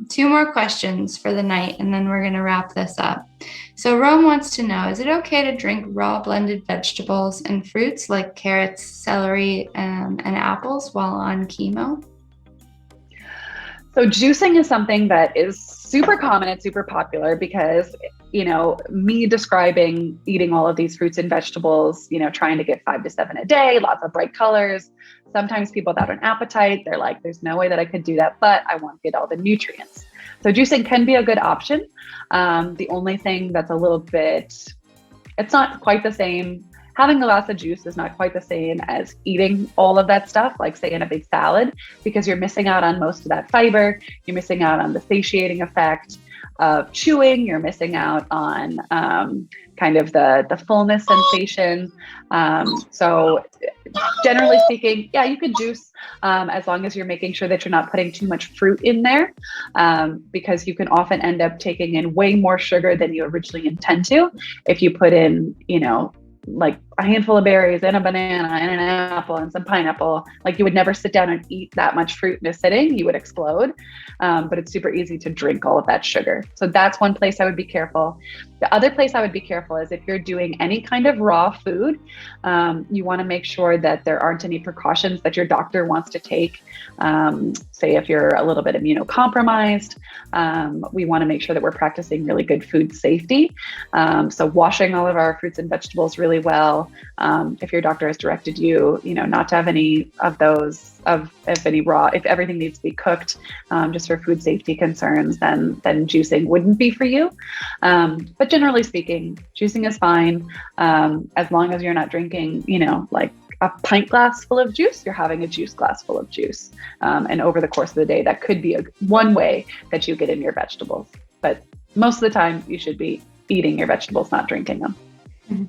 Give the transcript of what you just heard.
Two more questions for the night, and then we're going to wrap this up. So Rome wants to know, is it okay to drink raw blended vegetables and fruits like carrots, celery, and apples while on chemo? So juicing is something that is super common and super popular because, me describing eating all of these fruits and vegetables, trying to get 5 to 7 a day, lots of bright colors. Sometimes people without an appetite, they're like, there's no way that I could do that, but I want to get all the nutrients. So juicing can be a good option. The only thing that's a little bit, it's not quite the same. Having a glass of juice is not quite the same as eating all of that stuff, like say in a big salad, because you're missing out on most of that fiber. You're missing out on the satiating effect of chewing. You're missing out on kind of the fullness sensation. So generally speaking, yeah, you can juice as long as you're making sure that you're not putting too much fruit in there, because you can often end up taking in way more sugar than you originally intend to if you put in, like a handful of berries and a banana and an apple and some pineapple. Like you would never sit down and eat that much fruit in a sitting, you would explode. But it's super easy to drink all of that sugar. So that's one place I would be careful. The other place I would be careful is if you're doing any kind of raw food, you want to make sure that there aren't any precautions that your doctor wants to take. Say if you're a little bit immunocompromised, we want to make sure that we're practicing really good food safety. So washing all of our fruits and vegetables really well. If your doctor has directed you, not to have any of those, if everything needs to be cooked, just for food safety concerns, then juicing wouldn't be for you. But generally speaking, juicing is fine, as long as you're not drinking, like a pint glass full of juice, you're having a juice glass full of juice. And over the course of the day, that could be one way that you get in your vegetables. But most of the time, you should be eating your vegetables, not drinking them. Mm-hmm.